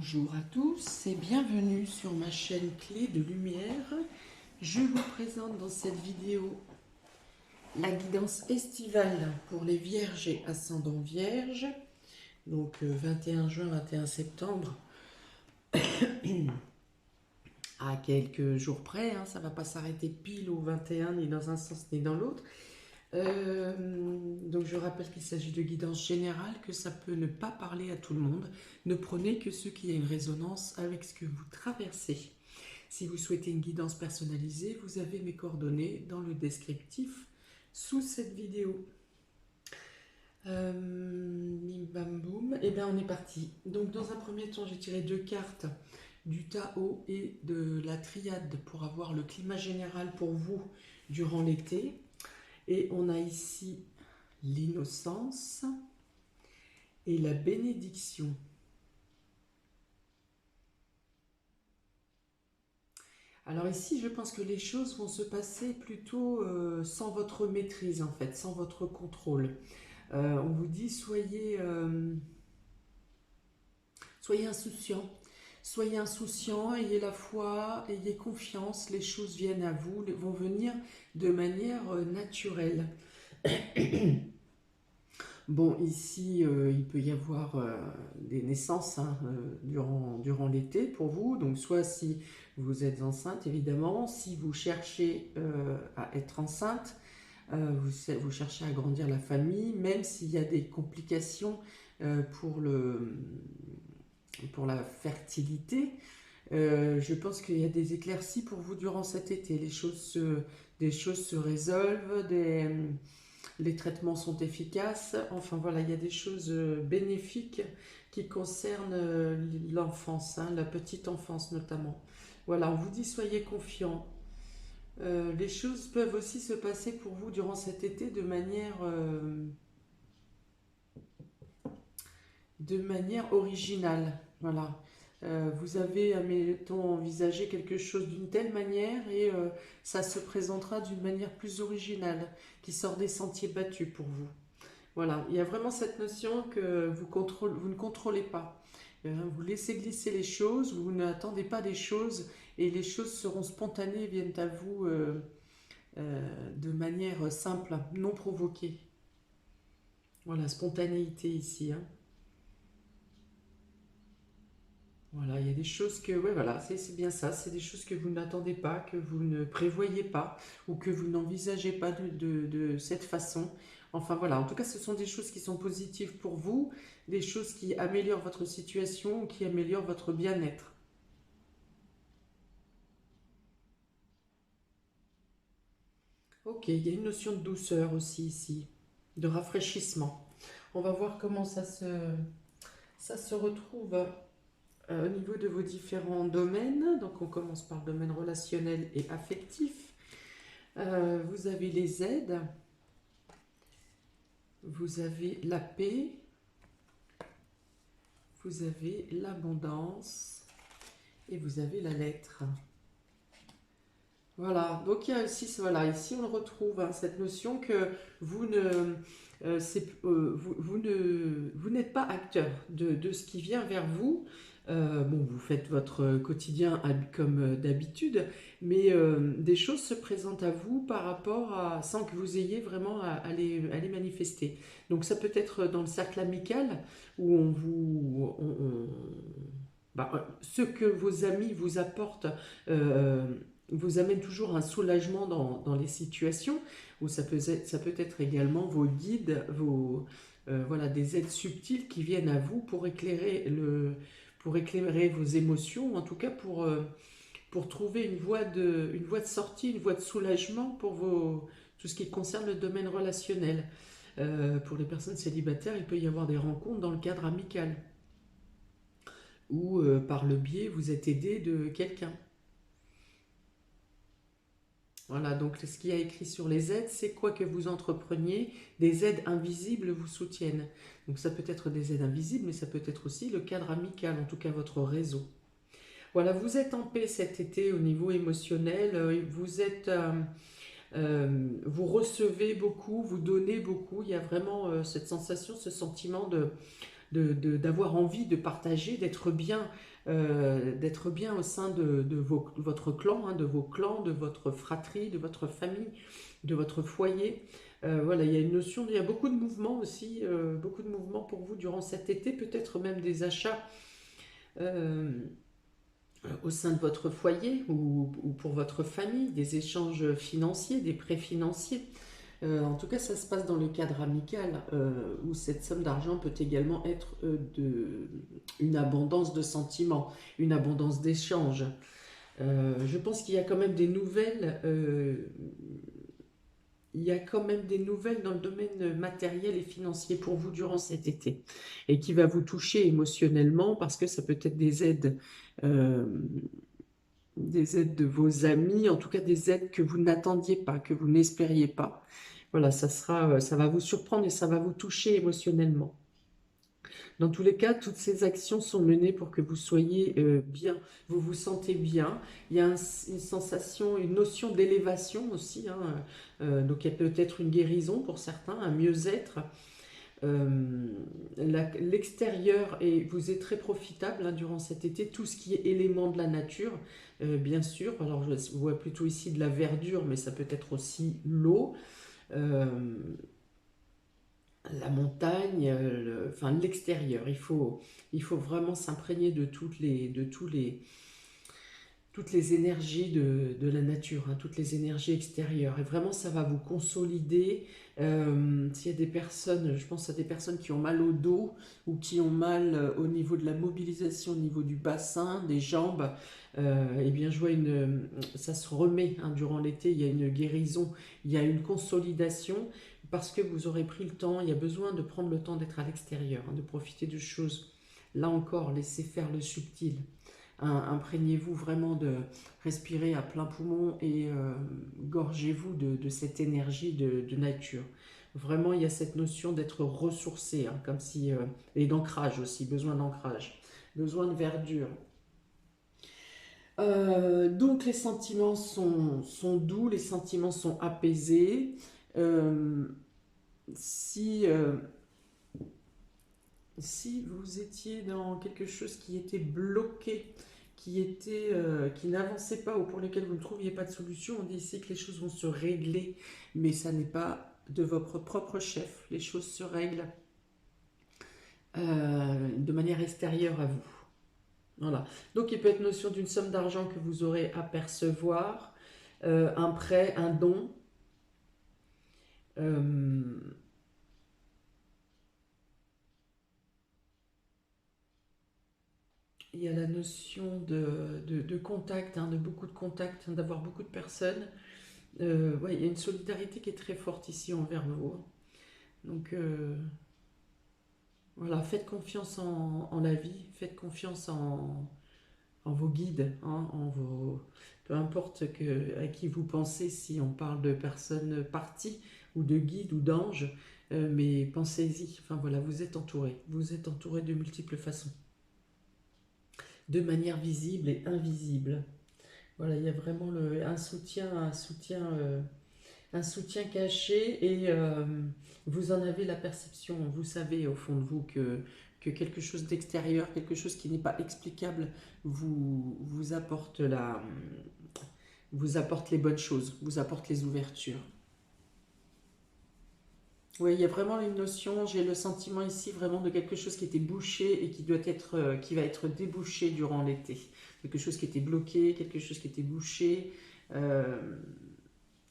Bonjour à tous et bienvenue sur ma chaîne Clé de Lumière. Je vous présente dans cette vidéo la guidance estivale pour les vierges et ascendants vierges. Donc 21 juin, 21 septembre, à quelques jours près, ça ne va pas s'arrêter pile au 21 ni dans un sens ni dans l'autre. Donc je rappelle qu'il s'agit de guidance générale, que ça peut ne pas parler à tout le monde. Ne prenez que ce qui a une résonance avec ce que vous traversez. Si vous souhaitez une guidance personnalisée, vous avez mes coordonnées dans le descriptif sous cette vidéo. Bim bam boum, et bien on est parti. Donc dans un premier temps, j'ai tiré 2 cartes du Tao et de la Triade pour avoir le climat général pour vous durant l'été. Et on a ici l'innocence et la bénédiction. Alors ici, je pense que les choses vont se passer plutôt sans votre maîtrise, en fait, sans votre contrôle. On vous dit, soyez insouciant, ayez la foi, ayez confiance, les choses viennent à vous, vont venir de manière naturelle. Bon, ici, il peut y avoir des naissances durant l'été pour vous. Donc, soit si vous êtes enceinte, évidemment, si vous cherchez à être enceinte, vous cherchez à agrandir la famille, même s'il y a des complications pour la fertilité. Je pense qu'il y a des éclaircies pour vous durant cet été. Des choses se résolvent, les traitements sont efficaces. Enfin voilà, il y a des choses bénéfiques qui concernent l'enfance, la petite enfance notamment. Voilà, on vous dit soyez confiants. Les choses peuvent aussi se passer pour vous durant cet été de manière originale. Voilà. Vous avez, admettons, envisagé quelque chose d'une telle manière et ça se présentera d'une manière plus originale, qui sort des sentiers battus pour vous. Voilà, il y a vraiment cette notion que vous ne contrôlez pas. Vous laissez glisser les choses, vous n'attendez pas des choses et les choses seront spontanées, viennent à vous de manière simple, non provoquée. Voilà, spontanéité ici. Voilà, il y a des choses que, ouais, voilà, c'est bien ça, c'est des choses que vous n'attendez pas, que vous ne prévoyez pas, ou que vous n'envisagez pas de cette façon. Enfin voilà, en tout cas, ce sont des choses qui sont positives pour vous, des choses qui améliorent votre situation, ou qui améliorent votre bien-être. Ok, il y a une notion de douceur aussi ici, de rafraîchissement. On va voir comment ça se retrouve au niveau de vos différents domaines. Donc on commence par le domaine relationnel et affectif. Vous avez les aides, vous avez la paix, vous avez l'abondance et vous avez la lettre. Voilà, donc il y a aussi, voilà, ici on retrouve cette notion que vous n'êtes pas acteur de ce qui vient vers vous. Bon, vous faites votre quotidien comme d'habitude, mais des choses se présentent à vous sans que vous ayez vraiment à les manifester. Donc ça peut être dans le cercle amical où ce que vos amis vous apportent vous amène toujours un soulagement dans les situations, ou ça peut être également vos guides, voilà, des aides subtiles qui viennent à vous pour éclairer vos émotions, en tout cas pour trouver une voie de sortie, une voie de soulagement pour tout ce qui concerne le domaine relationnel. Pour les personnes célibataires, il peut y avoir des rencontres dans le cadre amical, ou par le biais, vous êtes aidé de quelqu'un. Voilà, donc ce qu'il y a écrit sur les aides, c'est quoi que vous entrepreniez, des aides invisibles vous soutiennent. Donc ça peut être des aides invisibles, mais ça peut être aussi le cadre amical, en tout cas votre réseau. Voilà, vous êtes en paix cet été au niveau émotionnel, vous recevez beaucoup, vous donnez beaucoup, il y a vraiment cette sensation, ce sentiment d'avoir envie de partager, d'être bien au sein de votre clan, hein, de vos clans, de votre fratrie, de votre famille, de votre foyer. Voilà, il y a une notion, il y a beaucoup de mouvements aussi, beaucoup de mouvements pour vous durant cet été, peut-être même des achats euh, au sein de votre foyer ou pour votre famille, des échanges financiers, des prêts financiers. En tout cas, ça se passe dans le cadre amical, où cette somme d'argent peut également être une abondance de sentiments, une abondance d'échanges. Je pense qu'il y a quand même des nouvelles. Il y a quand même des nouvelles dans le domaine matériel et financier pour vous durant cet été et qui va vous toucher émotionnellement parce que ça peut être euh, des aides de vos amis, en tout cas des aides que vous n'attendiez pas, que vous n'espériez pas. Voilà, ça va vous surprendre et ça va vous toucher émotionnellement. Dans tous les cas, toutes ces actions sont menées pour que vous soyez bien, vous vous sentez bien. Il y a une sensation, une notion d'élévation aussi, hein. Donc il y a peut-être une guérison pour certains, un mieux-être. Euh, L'extérieur vous êtes très profitable, hein, durant cet été, tout ce qui est élément de la nature, bien sûr. Alors je vois plutôt ici de la verdure, mais ça peut être aussi l'eau. Euh, la montagne, enfin l'extérieur. Il faut vraiment s'imprégner de toutes les énergies de la nature, hein, toutes les énergies extérieures. Et vraiment, ça va vous consolider. S'il y a des personnes, je pense à des personnes qui ont mal au dos ou qui ont mal au niveau de la mobilisation, au niveau du bassin, des jambes, eh bien, je vois ça se remet, hein, durant l'été. Il y a une guérison, il y a une consolidation parce que vous aurez pris le temps. Il y a besoin de prendre le temps d'être à l'extérieur, hein, de profiter de choses. Là encore, laissez faire le subtil. Imprégnez-vous vraiment de respirer à plein poumon et gorgez-vous de cette énergie de nature. Vraiment, il y a cette notion d'être ressourcé, hein, comme si, et d'ancrage aussi, besoin d'ancrage, besoin de verdure. Donc les sentiments sont doux, les sentiments sont apaisés. Euh, si, euh, Si vous étiez dans quelque chose qui était bloqué, qui n'avançait pas ou pour lequel vous ne trouviez pas de solution, on dit ici que les choses vont se régler, mais ça n'est pas de votre propre chef. Les choses se règlent de manière extérieure à vous. Voilà. Donc il peut être notion d'une somme d'argent que vous aurez à percevoir, un prêt, un don. euh, il y a la notion de contact, hein, de beaucoup de contacts, hein, d'avoir beaucoup de personnes. Ouais, il y a une solidarité qui est très forte ici envers vous, hein. Donc voilà, faites confiance en la vie, faites confiance en vos guides, hein, peu importe à qui vous pensez, si on parle de personnes parties ou de guides ou d'anges, mais pensez-y. Enfin voilà, vous êtes entouré de multiples façons, de manière visible et invisible. Voilà, il y a vraiment un soutien caché et vous en avez la perception. Vous savez au fond de vous que quelque chose d'extérieur, quelque chose qui n'est pas explicable, vous apporte vous apporte les bonnes choses, vous apporte les ouvertures. Oui, il y a vraiment une notion, j'ai le sentiment ici vraiment de quelque chose qui était bouché et qui va être débouché durant l'été. Quelque chose qui était bloqué, quelque chose qui était bouché. Euh,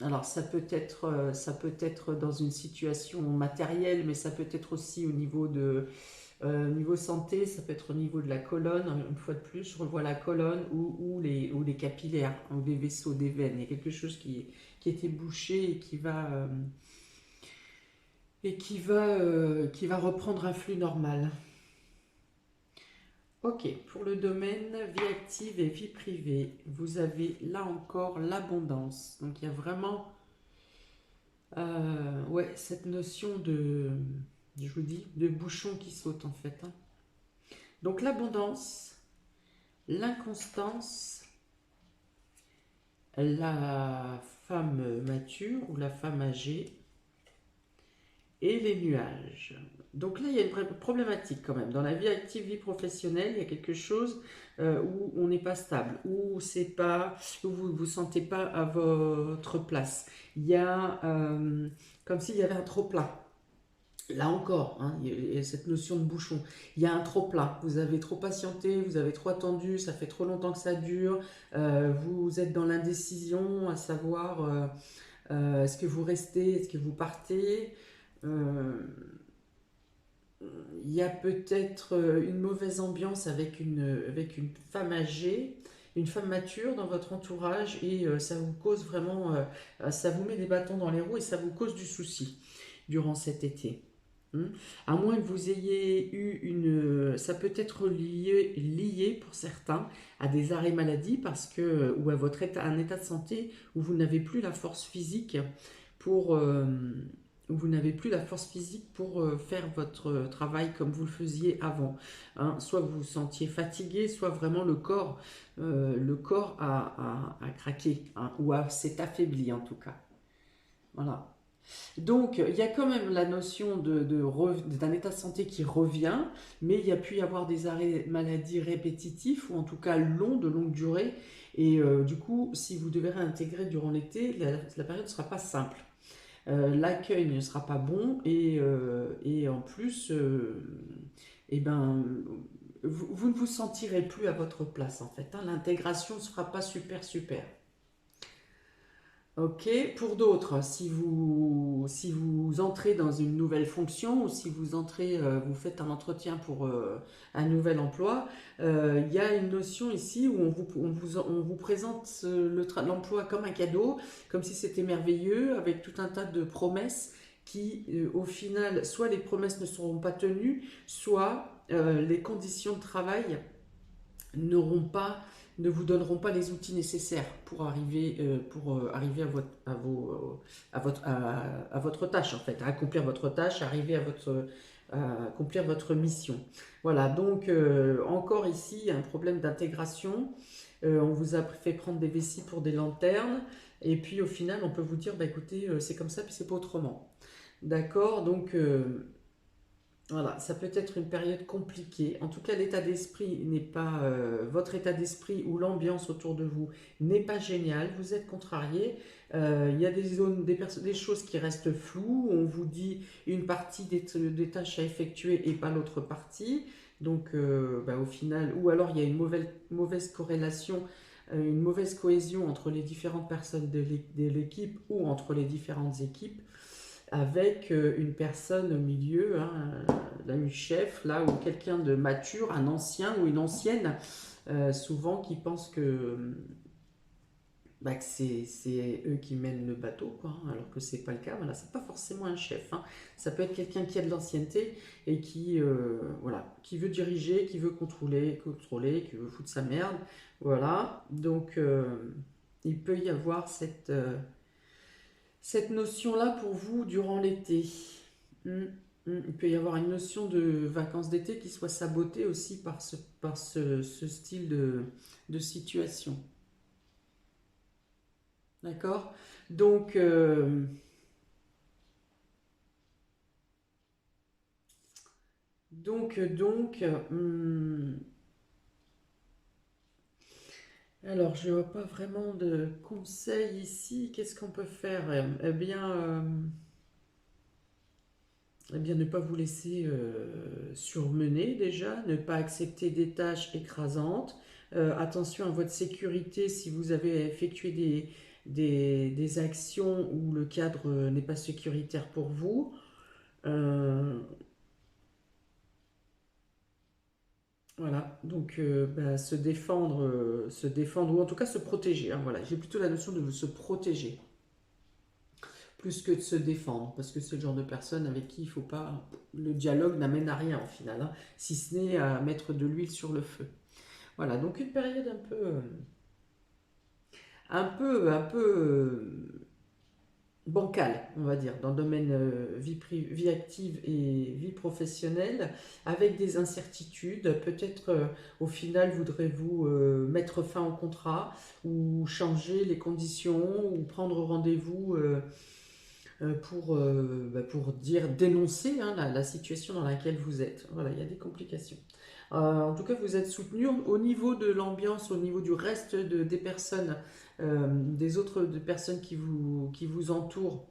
alors ça peut être dans une situation matérielle, mais ça peut être aussi au niveau niveau santé, ça peut être au niveau de la colonne. Une fois de plus, je revois la colonne ou les capillaires, ou des vaisseaux, des veines. Il y a quelque chose qui était bouché et qui va reprendre un flux normal. Ok, pour le domaine vie active et vie privée, vous avez là encore l'abondance. Donc il y a vraiment, ouais, cette notion je vous dis, de bouchon qui saute en fait, hein. Donc l'abondance, l'inconstance, la femme mature ou la femme âgée et les nuages. Donc là, il y a une problématique quand même. Dans la vie active, vie professionnelle, il y a quelque chose où on n'est pas stable, où vous vous sentez pas à votre place. Il y a comme s'il y avait un trop-plein. Là encore, hein, il y a cette notion de bouchon. Il y a un trop-plein. Vous avez trop patienté, vous avez trop attendu, ça fait trop longtemps que ça dure. Vous êtes dans l'indécision, à savoir est-ce que vous restez, est-ce que vous partez. Euh, il y a peut-être une mauvaise ambiance avec une femme âgée, une femme mature dans votre entourage et ça vous cause vraiment, ça vous met des bâtons dans les roues et ça vous cause du souci durant cet été. Hmm. À moins que vous ayez eu ça peut être lié pour certains à des arrêts maladie parce que, ou à votre état, un état de santé où vous n'avez plus la force physique pour, où vous n'avez plus la force physique pour faire votre travail comme vous le faisiez avant. Hein. Soit vous vous sentiez fatigué, soit vraiment le corps a craqué, hein, ou s'est affaibli en tout cas. Voilà. Donc, il y a quand même la notion d'un état de santé qui revient, mais il y a pu y avoir des arrêts maladie répétitifs, ou en tout cas longs, de longue durée. Et du coup, si vous devez réintégrer durant l'été, la période ne sera pas simple. L'accueil ne sera pas bon et en plus, eh ben, vous ne vous sentirez plus à votre place en fait. Hein. L'intégration ne se fera pas super super. Ok, pour d'autres, si vous entrez dans une nouvelle fonction ou si vous entrez, vous faites un entretien pour un nouvel emploi, il y a une notion ici où on vous présente l'emploi comme un cadeau, comme si c'était merveilleux, avec tout un tas de promesses qui, au final, soit les promesses ne seront pas tenues, soit les conditions de travail n'auront pas, ne vous donneront pas les outils nécessaires pour arriver à votre tâche en fait, à accomplir votre tâche, arriver à accomplir votre mission. Voilà, donc encore ici un problème d'intégration. On vous a fait prendre des vessies pour des lanternes et puis au final on peut vous dire bah écoutez c'est comme ça puis c'est pas autrement. D'accord, donc voilà, ça peut être une période compliquée. En tout cas, l'état d'esprit n'est pas votre état d'esprit ou l'ambiance autour de vous n'est pas génial. Vous êtes contrarié. Il y a des zones, des choses qui restent floues. On vous dit une partie des tâches à effectuer et pas l'autre partie. Donc, bah, au final, ou alors il y a une mauvaise corrélation, une mauvaise cohésion entre les différentes personnes de l'équipe ou entre les différentes équipes avec une personne au milieu, hein, une chef, là, ou quelqu'un de mature, un ancien ou une ancienne, souvent qui pense bah, que c'est eux qui mènent le bateau, quoi, hein, alors que c'est pas le cas. Voilà, c'est pas forcément un chef. Hein. Ça peut être quelqu'un qui a de l'ancienneté et voilà, qui veut diriger, qui veut contrôler, qui veut foutre sa merde. Voilà, donc il peut y avoir cette notion-là pour vous durant l'été. Il peut y avoir une notion de vacances d'été qui soit sabotée aussi par ce style de situation. D'accord. Donc, donc, alors je vois pas vraiment de conseils ici. Qu'est-ce qu'on peut faire? Eh bien, ne pas vous laisser surmener déjà, ne pas accepter des tâches écrasantes. Attention à votre sécurité si vous avez effectué des actions où le cadre n'est pas sécuritaire pour vous. Euh, voilà, donc bah, se défendre ou en tout cas se protéger. Hein, voilà, j'ai plutôt la notion de se protéger plus que de se défendre, parce que c'est le genre de personne avec qui il faut pas. Le dialogue n'amène à rien au final, hein, si ce n'est à mettre de l'huile sur le feu. Voilà, donc une période un peu bancale, on va dire, dans le domaine vie active et vie professionnelle, avec des incertitudes. Peut-être au final voudrez-vous mettre fin au contrat ou changer les conditions ou prendre rendez-vous pour dénoncer hein, la situation dans laquelle vous êtes. Voilà, il y a des complications. En tout cas, vous êtes soutenu au niveau de l'ambiance, au niveau du reste des personnes, des autres personnes qui vous entourent.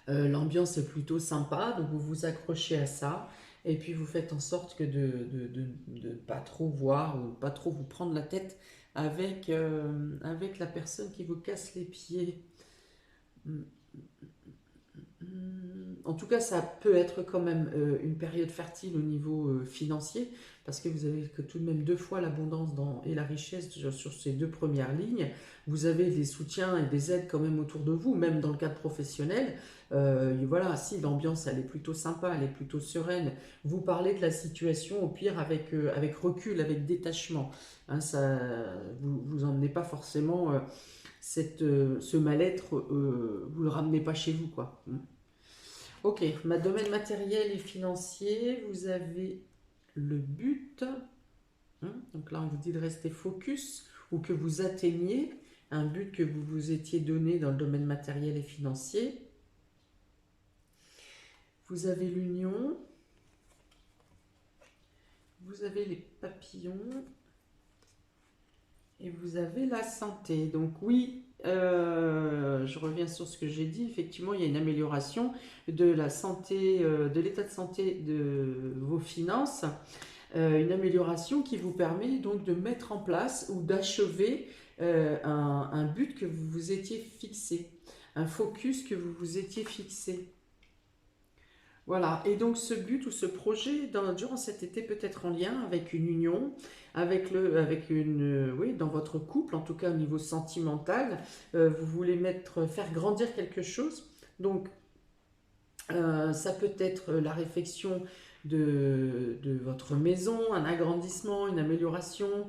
L'ambiance est plutôt sympa, donc vous vous accrochez à ça. Et puis vous faites en sorte que de pas trop voir ou pas trop vous prendre la tête avec la personne qui vous casse les pieds. En tout cas, ça peut être quand même une période fertile au niveau financier, parce que vous avez que tout de même deux fois l'abondance et la richesse sur ces deux premières lignes. Vous avez des soutiens et des aides quand même autour de vous, même dans le cadre professionnel. Et voilà, si l'ambiance elle est plutôt sympa, elle est plutôt sereine, vous parlez de la situation au pire avec recul, avec détachement. Hein, ça, vous emmenez pas forcément ce mal-être, vous le ramenez pas chez vous, quoi. Ok, ma domaine matériel et financier, vous avez le but. Donc là, on vous dit de rester focus ou que vous atteigniez un but que vous vous étiez donné dans le domaine matériel et financier. Vous avez l'union. Vous avez les papillons. Et vous avez la santé. Donc oui, je reviens sur ce que j'ai dit. Effectivement, il y a une amélioration de la santé, de l'état de santé de vos finances. Une amélioration qui vous permet donc de mettre en place ou d'achever un but que vous vous étiez fixé. Un focus que vous vous étiez fixé. Voilà, et donc ce but ou ce projet durant cet été peut être en lien avec une union, oui, dans votre couple, en tout cas au niveau sentimental, vous voulez faire grandir quelque chose. Donc ça peut être la réfection de votre maison, un agrandissement, une amélioration.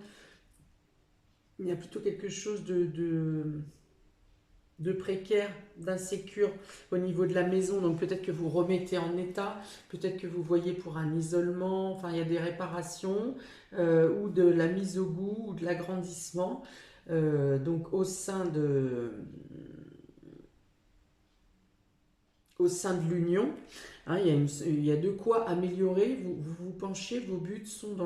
Il y a plutôt quelque chose de précaire, d'insécure au niveau de la maison, donc peut-être que vous remettez en état, peut-être que vous voyez pour un isolement, enfin il y a des réparations, ou de la mise au goût, ou de l'agrandissement, donc au sein de l'union, hein, il y a de quoi améliorer, vous penchez, vos buts sont dans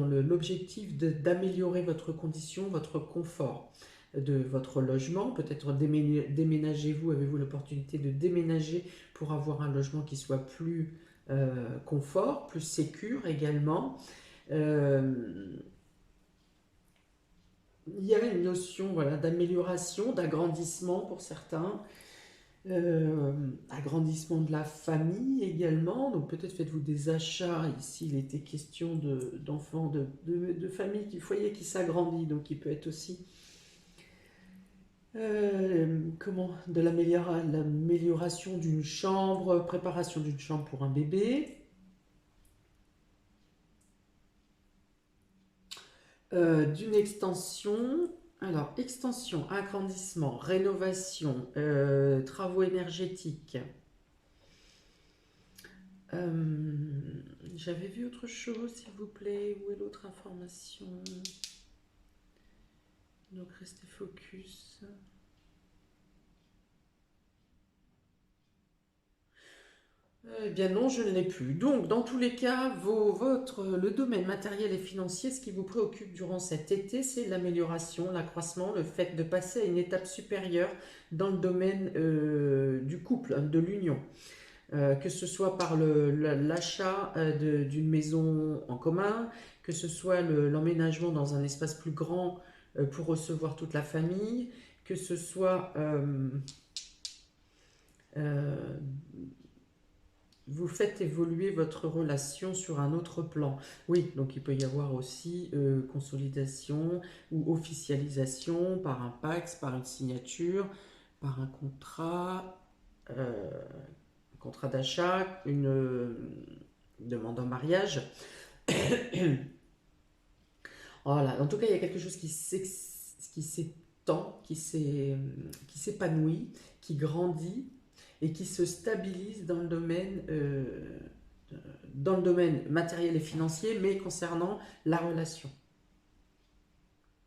l'objectif d'améliorer votre condition, votre confort de votre logement. Peut-être déménagez-vous, avez-vous l'opportunité de déménager pour avoir un logement qui soit plus confort, plus sécure également. Il y a une notion voilà, d'amélioration, d'agrandissement pour certains. Agrandissement de la famille également, donc peut-être faites-vous des achats, ici il était question d'enfants, de familles, foyers qui s'agrandit, donc il peut être aussi de l'amélioration d'une chambre, préparation d'une chambre pour un bébé, d'une extension. Alors, extension, agrandissement, rénovation, travaux énergétiques. J'avais vu autre chose, s'il vous plaît. Où est l'autre information? Donc, restez focus. Eh bien non, je ne l'ai plus. Donc, dans tous les cas, le domaine matériel et financier, ce qui vous préoccupe durant cet été, c'est l'amélioration, l'accroissement, le fait de passer à une étape supérieure dans le domaine du couple, de l'union. Que ce soit par l'achat d'une maison en commun, que ce soit l'emménagement dans un espace plus grand pour recevoir toute la famille, que ce soit vous faites évoluer votre relation sur un autre plan. Oui, donc il peut y avoir aussi consolidation ou officialisation par un PAX, par une signature, par un contrat d'achat, une demande en mariage. Voilà, en tout cas, il y a quelque chose qui s'étend, qui s'épanouit, qui grandit et qui se stabilise dans le domaine matériel et financier, mais concernant la relation.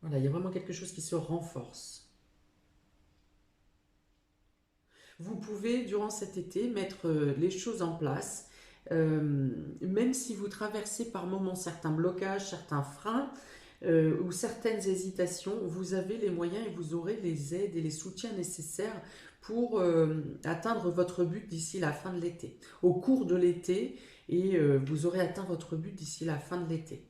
Voilà, il y a vraiment quelque chose qui se renforce. vous pouvez, durant cet été, mettre les choses en place, même si vous traversez par moments certains blocages, certains freins, ou certaines hésitations, vous avez les moyens et vous aurez les aides et les soutiens nécessaires pour atteindre votre but d'ici la fin de l'été, au cours de l'été, et vous aurez atteint votre but d'ici la fin de l'été.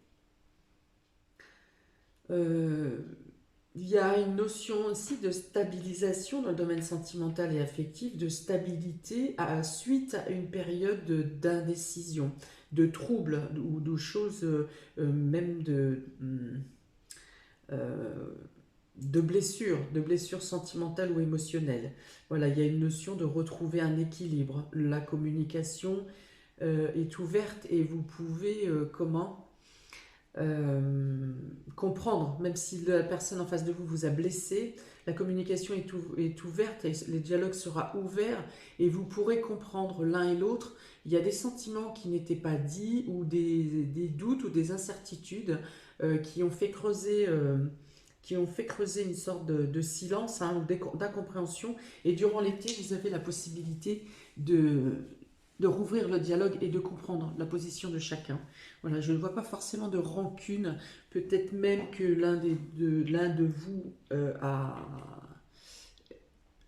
Il y a une notion aussi de stabilisation dans le domaine sentimental et affectif, de stabilité suite à une période d'indécision, de troubles ou de choses, même de blessures sentimentales ou émotionnelles. Voilà, il y a une notion de retrouver un équilibre. La communication est ouverte et vous pouvez comprendre, même si la personne en face de vous vous a blessé, la communication est ouverte et le dialogue sera ouvert et vous pourrez comprendre l'un et l'autre. Il y a des sentiments qui n'étaient pas dits ou des doutes ou des incertitudes qui ont fait creuser une sorte de silence, hein, d'incompréhension. Et durant l'été, vous avez la possibilité de rouvrir le dialogue et de comprendre la position de chacun. Voilà, je ne vois pas forcément de rancune, peut-être même que l'un de vous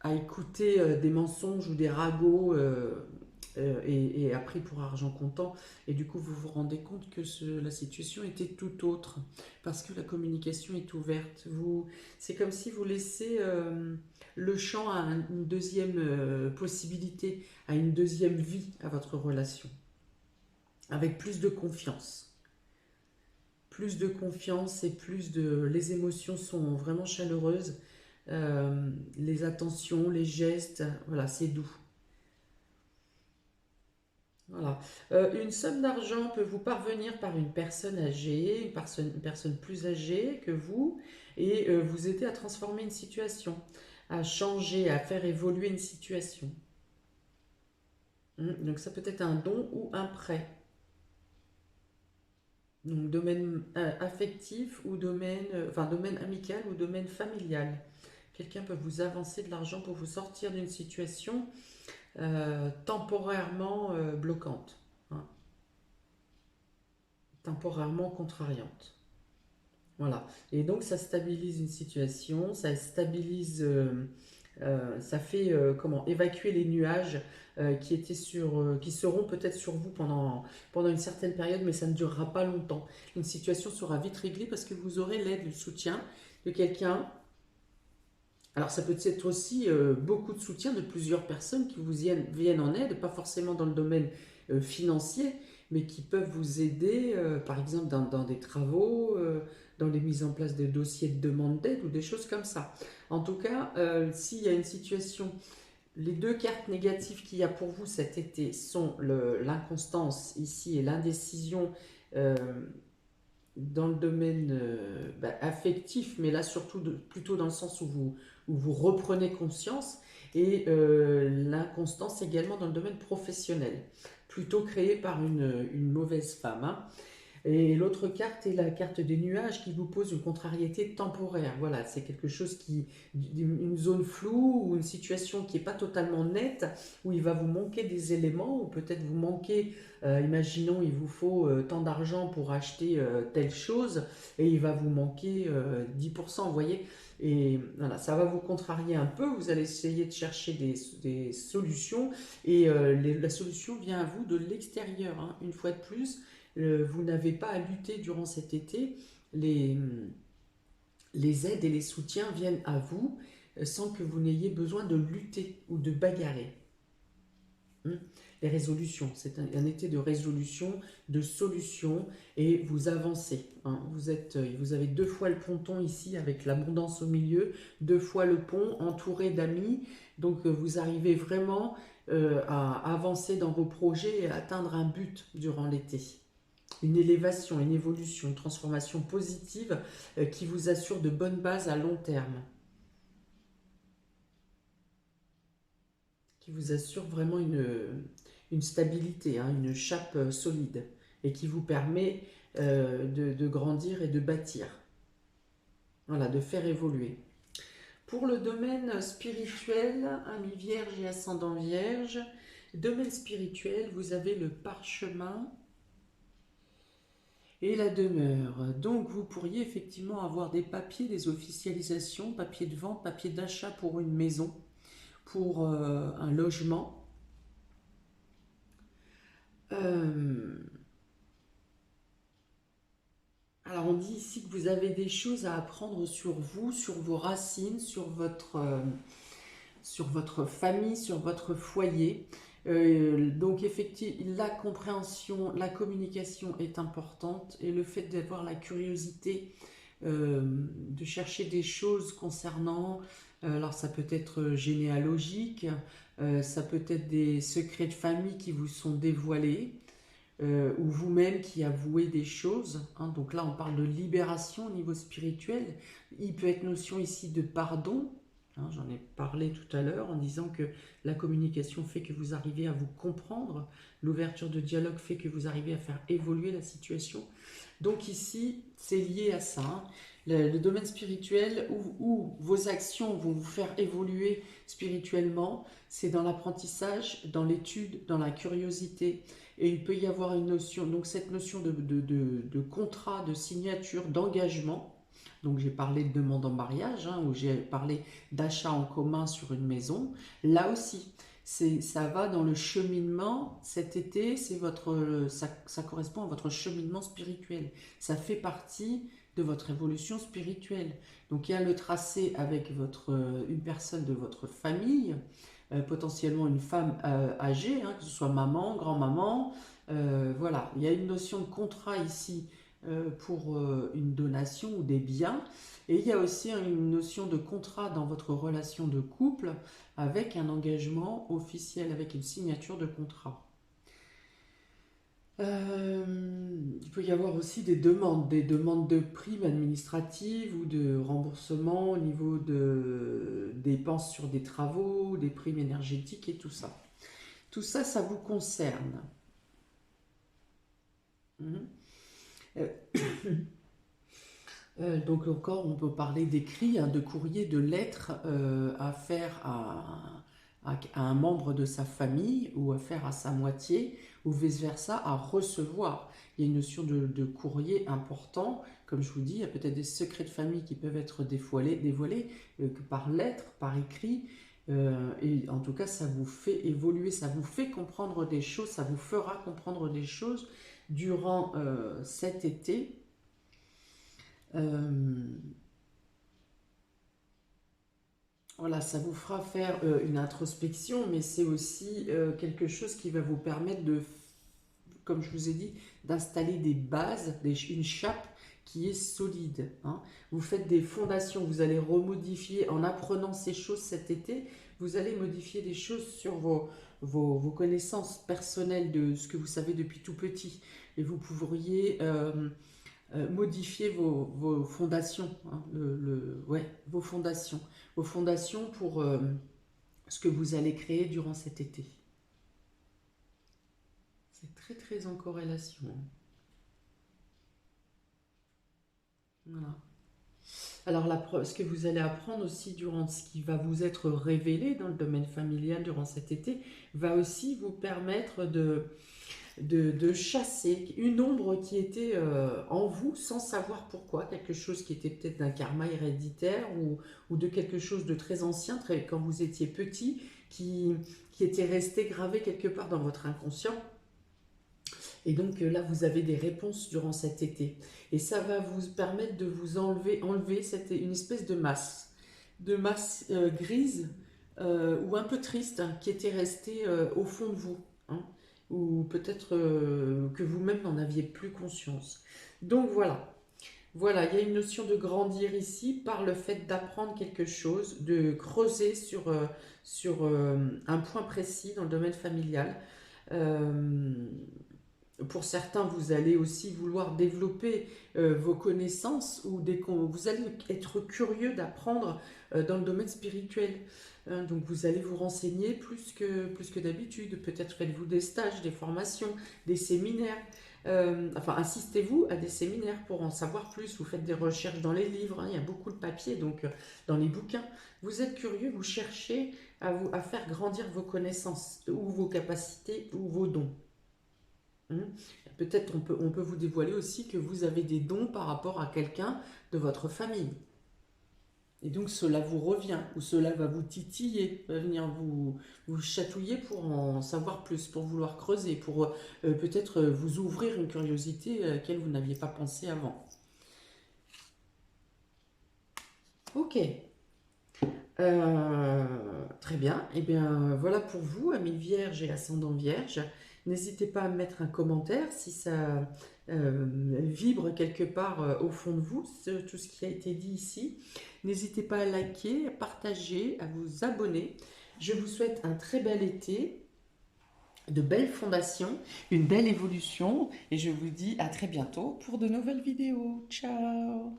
a écouté des mensonges ou des ragots et a pris pour argent comptant, et du coup vous vous rendez compte que la situation était tout autre, parce que la communication est ouverte. C'est comme si vous laissez le champ à une deuxième possibilité, à une deuxième vie à votre relation, avec plus de confiance. Plus de confiance et les émotions sont vraiment chaleureuses, les attentions, les gestes, voilà, c'est doux. Voilà. Une somme d'argent peut vous parvenir par une personne âgée, une personne plus âgée que vous, et vous aider à transformer une situation, à changer, à faire évoluer une situation. Donc ça peut être un don ou un prêt. Donc domaine affectif ou domaine amical ou domaine familial. Quelqu'un peut vous avancer de l'argent pour vous sortir d'une situation temporairement bloquante, hein, temporairement contrariante. Voilà. Et donc ça stabilise une situation, ça stabilise, ça fait évacuer les nuages qui seront peut-être sur vous pendant une certaine période, mais ça ne durera pas longtemps. Une situation sera vite réglée parce que vous aurez l'aide, le soutien de quelqu'un. Alors ça peut être aussi beaucoup de soutien de plusieurs personnes qui vous viennent en aide, pas forcément dans le domaine financier, mais qui peuvent vous aider, par exemple dans des travaux, dans les mises en place de dossiers de demande d'aide ou des choses comme ça. En tout cas, s'il y a une situation, les deux cartes négatives qu'il y a pour vous cet été sont l'inconstance ici et l'indécision euh, dans le domaine affectif, mais là surtout plutôt dans le sens où vous reprenez conscience, et l'inconstance également dans le domaine professionnel, plutôt créée par une mauvaise femme, hein. Et l'autre carte est la carte des nuages qui vous pose une contrariété temporaire. Voilà, c'est quelque chose une zone floue ou une situation qui n'est pas totalement nette, où il va vous manquer des éléments, ou peut-être vous manquer, imaginons, il vous faut tant d'argent pour acheter telle chose, et il va vous manquer 10%, vous voyez. Et voilà, ça va vous contrarier un peu, vous allez essayer de chercher des solutions, et la solution vient à vous de l'extérieur, hein, une fois de plus. Vous n'avez pas à lutter durant cet été, les aides et les soutiens viennent à vous sans que vous n'ayez besoin de lutter ou de bagarrer. Les résolutions, c'est un été de résolution, de solution, et vous avancez, hein. Vous avez 2 fois le ponton ici avec l'abondance au milieu, 2 fois le pont entouré d'amis, donc vous arrivez vraiment à avancer dans vos projets et à atteindre un but durant l'été. Une élévation, une évolution, une transformation positive qui vous assure de bonnes bases à long terme. Qui vous assure vraiment une stabilité, hein, une chape solide, et qui vous permet de grandir et de bâtir. Voilà, de faire évoluer. Pour le domaine spirituel, ami Vierge et ascendant Vierge, domaine spirituel, vous avez le parchemin et la demeure. Donc vous pourriez effectivement avoir des papiers, des officialisations, papiers de vente, papiers d'achat pour une maison, pour un logement. Alors on dit ici que vous avez des choses à apprendre sur vous, sur vos racines, sur votre famille, sur votre foyer. Donc effectivement, la compréhension, la communication est importante et le fait d'avoir la curiosité de chercher des choses concernant, alors ça peut être généalogique, ça peut être des secrets de famille qui vous sont dévoilés, ou vous-même qui avouez des choses, hein. Donc là on parle de libération au niveau spirituel. Il peut être notion ici de pardon, hein, j'en ai parlé tout à l'heure en disant que la communication fait que vous arrivez à vous comprendre, l'ouverture de dialogue fait que vous arrivez à faire évoluer la situation. Donc ici c'est lié à ça, hein. Le domaine spirituel où vos actions vont vous faire évoluer spirituellement, c'est dans l'apprentissage, dans l'étude, dans la curiosité. Et il peut y avoir une notion, donc cette notion de contrat, de signature, d'engagement. Donc j'ai parlé de demande en mariage, hein, ou j'ai parlé d'achat en commun sur une maison. Là aussi, ça va dans le cheminement. Cet été, ça correspond à votre cheminement spirituel. Ça fait partie de votre évolution spirituelle. Donc il y a le tracé avec une personne de votre famille, potentiellement une femme âgée, hein, que ce soit maman, grand-maman. Voilà, il y a une notion de contrat ici pour une donation ou des biens. Et il y a aussi une notion de contrat dans votre relation de couple avec un engagement officiel, avec une signature de contrat. Il peut y avoir aussi des demandes de primes administratives ou de remboursement au niveau de dépenses sur des travaux, des primes énergétiques et tout ça. Tout ça, ça vous concerne. Mhm. Euh, donc encore, on peut parler d'écrits, hein, de courriers, de lettres à faire à un membre de sa famille ou à faire à sa moitié ou vice-versa à recevoir. Il y a une notion de courrier important. Comme je vous dis, il y a peut-être des secrets de famille qui peuvent être dévoilés par lettre, par écrit. Et en tout cas, ça vous fait évoluer, ça vous fait comprendre des choses, ça vous fera comprendre des choses durant cet été. Euh, voilà, ça vous fera faire une introspection, mais c'est aussi quelque chose qui va vous permettre comme je vous ai dit, d'installer des bases, une chape qui est solide, hein. Vous faites des fondations, vous allez remodifier, en apprenant ces choses cet été, vous allez modifier des choses sur vos connaissances personnelles de ce que vous savez depuis tout petit. Et vous pourriez modifier vos fondations, hein, ouais, vos fondations pour ce que vous allez créer durant cet été. C'est très très en corrélation. Voilà. Alors, ce que vous allez apprendre aussi durant ce qui va vous être révélé dans le domaine familial durant cet été, va aussi vous permettre de chasser une ombre qui était en vous sans savoir pourquoi, quelque chose qui était peut-être d'un karma héréditaire ou de quelque chose de très ancien, quand vous étiez petit, qui était resté gravé quelque part dans votre inconscient. Et donc là, vous avez des réponses durant cet été. Et ça va vous permettre de vous enlever une espèce de masse grise ou un peu triste, hein, qui était restée au fond de vous, hein, ou peut-être que vous-même n'en aviez plus conscience. Donc voilà, voilà, il y a une notion de grandir ici par le fait d'apprendre quelque chose, de creuser sur un point précis dans le domaine familial. Euh, pour certains, vous allez aussi vouloir développer vos connaissances ou vous allez être curieux d'apprendre dans le domaine spirituel. Donc vous allez vous renseigner plus que d'habitude. Peut-être faites-vous des stages, des formations, des séminaires. Enfin, assistez-vous à des séminaires pour en savoir plus. Vous faites des recherches dans les livres, hein, il y a beaucoup de papier, donc dans les bouquins. Vous êtes curieux, vous cherchez à faire grandir vos connaissances, ou vos capacités, ou vos dons. Hein. Peut-être on peut vous dévoiler aussi que vous avez des dons par rapport à quelqu'un de votre famille. Et donc cela vous revient, ou cela va vous titiller, va venir vous chatouiller pour en savoir plus, pour vouloir creuser, pour peut-être vous ouvrir une curiosité à laquelle vous n'aviez pas pensé avant. Ok, très bien. Et bien voilà pour vous, amis vierges et ascendant vierge. N'hésitez pas à mettre un commentaire si ça vibre quelque part au fond de vous, tout ce qui a été dit ici. N'hésitez pas à liker, à partager, à vous abonner. Je vous souhaite un très bel été, de belles fondations, une belle évolution et je vous dis à très bientôt pour de nouvelles vidéos. Ciao!